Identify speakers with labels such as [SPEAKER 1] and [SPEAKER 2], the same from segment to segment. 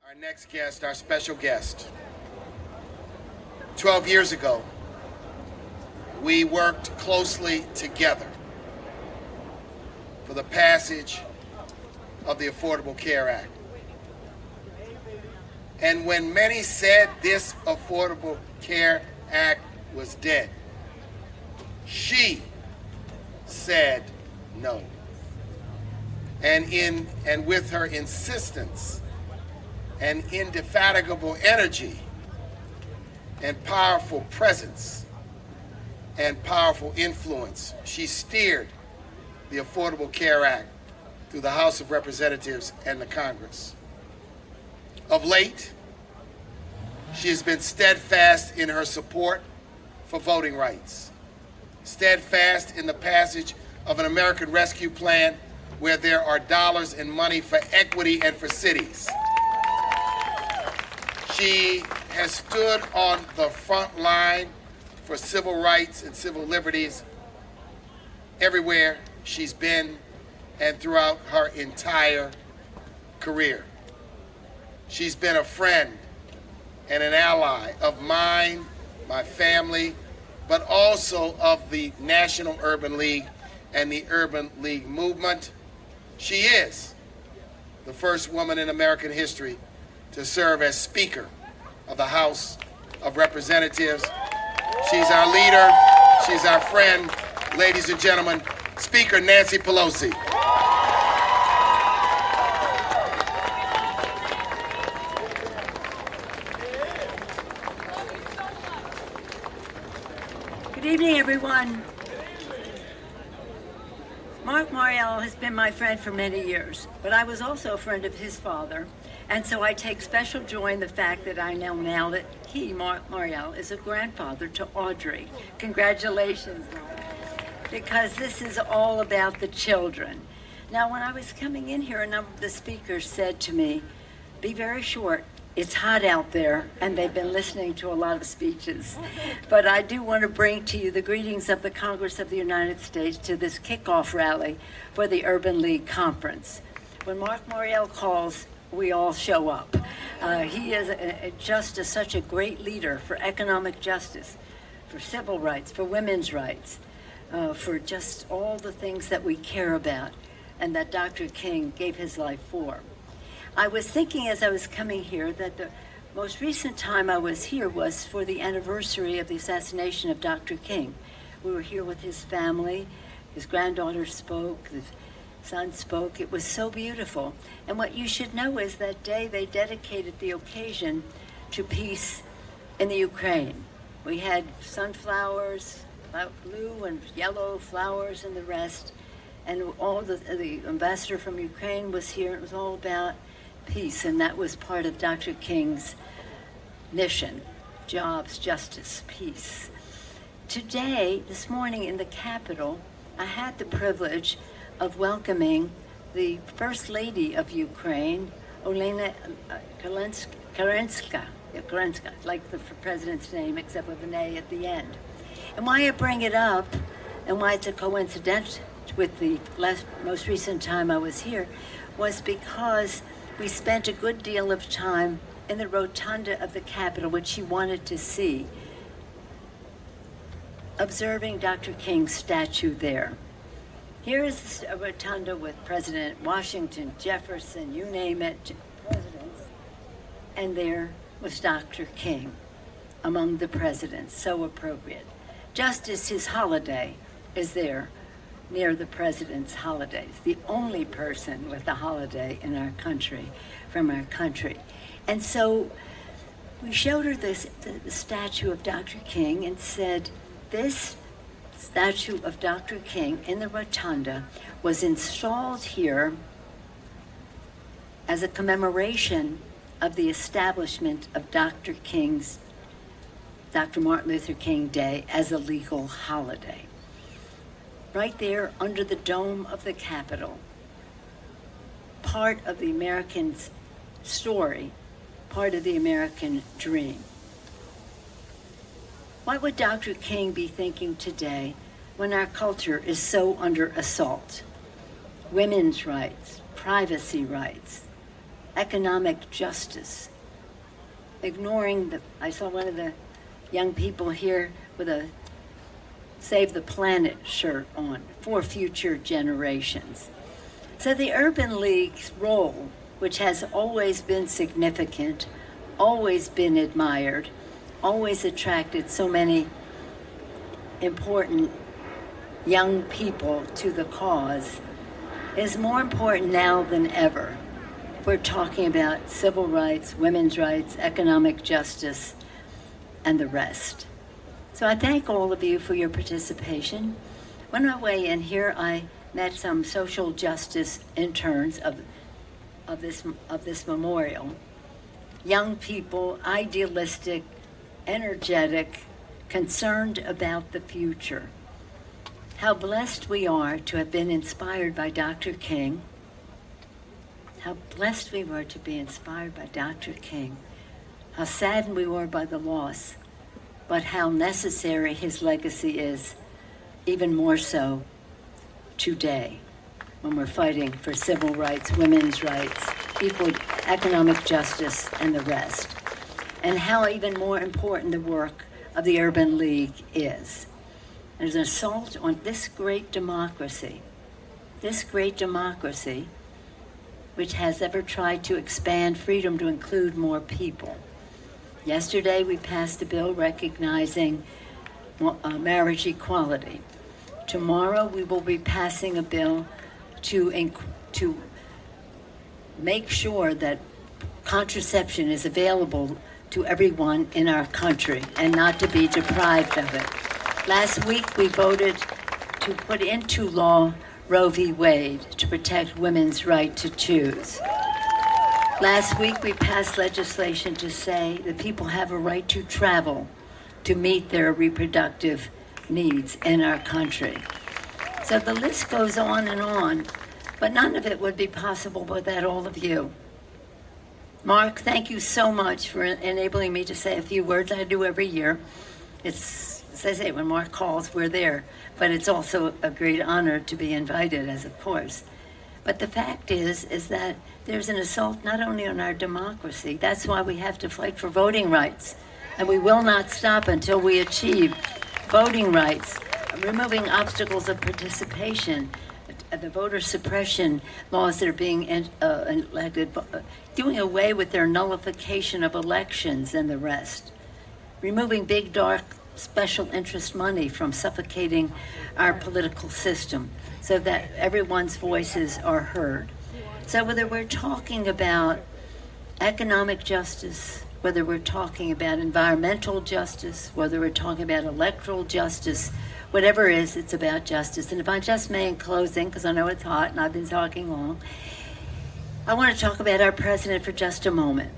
[SPEAKER 1] Our next guest, our special guest. 12 years ago, we worked closely together for the passage of the Affordable Care Act. And when many said this Affordable Care Act was dead, she said no. And with her insistence and indefatigable energy and powerful presence and powerful influence, she steered the Affordable Care Act through the House of Representatives and the Congress. Of late, she has been steadfast in her support for voting rights, steadfast in the passage of an American Rescue Plan where there are dollars and money for equity and for cities. She has stood on the front line for civil rights and civil liberties everywhere she's been and throughout her entire career. She's been a friend and an ally of mine, my family, but also of the National Urban League and the Urban League movement. She is the first woman in American history to serve as Speaker of the House of Representatives. She's our leader, she's our friend. Ladies and gentlemen, Speaker Nancy Pelosi.
[SPEAKER 2] Good evening, everyone. Mark Morial has been my friend for many years, but I was also a friend of his father, and so I take special joy in the fact that I know now that he, Mark Morial, is a grandfather to Audrey. Congratulations, Mark, because this is all about the children. Now, when I was coming in here, a number of the speakers said to me, be very short. It's hot out there, and they've been listening to a lot of speeches. But I do want to bring to you the greetings of the Congress of the United States to this kickoff rally for the Urban League Conference. When Mark Morial calls, we all show up. He is such a great leader for economic justice, for civil rights, for women's rights, for just all the things that we care about and that Dr. King gave his life for. I was thinking as I was coming here that the most recent time I was here was for the anniversary of the assassination of Dr. King. We were here with his family. His granddaughter spoke, his son spoke. It was so beautiful. And what you should know is that day they dedicated the occasion to peace in the Ukraine. We had sunflowers, blue and yellow flowers and the rest. And all the ambassador from Ukraine was here. It was all about peace, and that was part of Dr. King's mission: jobs, justice, peace. Today, this morning in the Capitol, I had the privilege of welcoming the First Lady of Ukraine, Olena Karenska, like the president's name, except with an A at the end. And why I bring it up, and why it's a coincidence with the most recent time I was here, was because we spent a good deal of time in the rotunda of the Capitol, which she wanted to see, observing Dr. King's statue there. Here is a rotunda with President Washington, Jefferson, you name it, presidents, and there was Dr. King among the presidents, so appropriate. Just as his holiday is there near the president's holidays, the only person with a holiday in our country, from our country. And so we showed her the statue of Dr. King and said, this statue of Dr. King in the rotunda was installed here as a commemoration of the establishment of Dr. Martin Luther King Day as a legal holiday. Right there under the dome of the Capitol, part of the American story, part of the American dream. What would Dr. King be thinking today when our culture is so under assault? Women's rights, privacy rights, economic justice, ignoring I saw one of the young people here with a Save the Planet shirt on for future generations. So the Urban League's role, which has always been significant, always been admired, always attracted so many important young people to the cause, is more important now than ever. We're talking about civil rights, women's rights, economic justice, and the rest. So I thank all of you for your participation. On my way in here, I met some social justice interns of this memorial. Young people, idealistic, energetic, concerned about the future. How blessed we are to have been inspired by Dr. King. How blessed we were to be inspired by Dr. King. How saddened we were by the loss, but how necessary his legacy is, even more so today, when we're fighting for civil rights, women's rights, equal economic justice, and the rest. And how even more important the work of the Urban League is. There's an assault on this great democracy, which has ever tried to expand freedom to include more people. Yesterday, we passed a bill recognizing marriage equality. Tomorrow, we will be passing a bill to make sure that contraception is available to everyone in our country and not to be deprived of it. Last week, we voted to put into law Roe v. Wade to protect women's right to choose. Last week, we passed legislation to say that people have a right to travel to meet their reproductive needs in our country. So the list goes on, but none of it would be possible without all of you. Mark, thank you so much for enabling me to say a few words. I do every year. It's, as I say, when Mark calls, we're there. But it's also a great honor to be invited, as of course. But the fact is that there's an assault not only on our democracy, that's why we have to fight for voting rights. And we will not stop until we achieve voting rights, removing obstacles of participation, the voter suppression laws that are being elected, doing away with their nullification of elections and the rest, removing big, dark, special interest money from suffocating our political system so that everyone's voices are heard. So whether we're talking about economic justice, whether we're talking about environmental justice, whether we're talking about electoral justice, whatever it is, it's about justice. And if I just may, in closing, because I know it's hot and I've been talking long, I want to talk about our president for just a moment.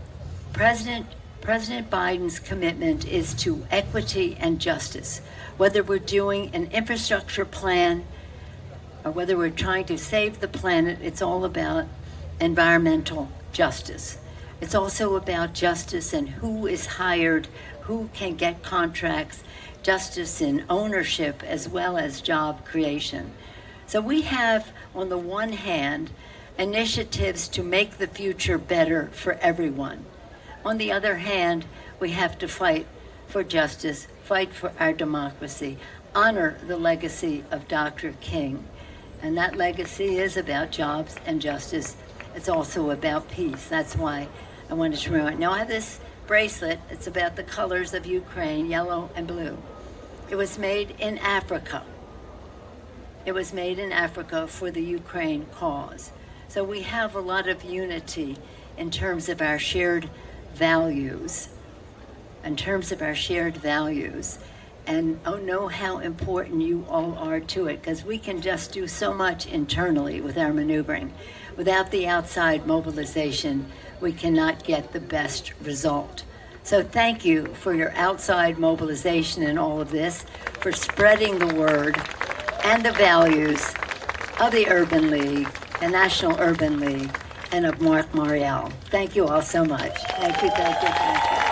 [SPEAKER 2] President Biden's commitment is to equity and justice. Whether we're doing an infrastructure plan or whether we're trying to save the planet, it's all about environmental justice. It's also about justice and who is hired, who can get contracts, justice in ownership as well as job creation. So we have, on the one hand, initiatives to make the future better for everyone. On the other hand, we have to fight for justice, fight for our democracy, honor the legacy of Dr. King. And that legacy is about jobs and justice. It's also about peace. That's why I wanted to remember. Now I have this bracelet. It's about the colors of Ukraine, yellow and blue. It was made in Africa. It was made in Africa for the Ukraine cause. So we have a lot of unity in terms of our shared values, and know how important you all are to it, because we can just do so much internally with our maneuvering. Without the outside mobilization, we cannot get the best result. So thank you for your outside mobilization in all of this, for spreading the word and the values of the Urban League, the National Urban League, and of Mark Morial. Thank you all so much. Thank you, thank you, thank you.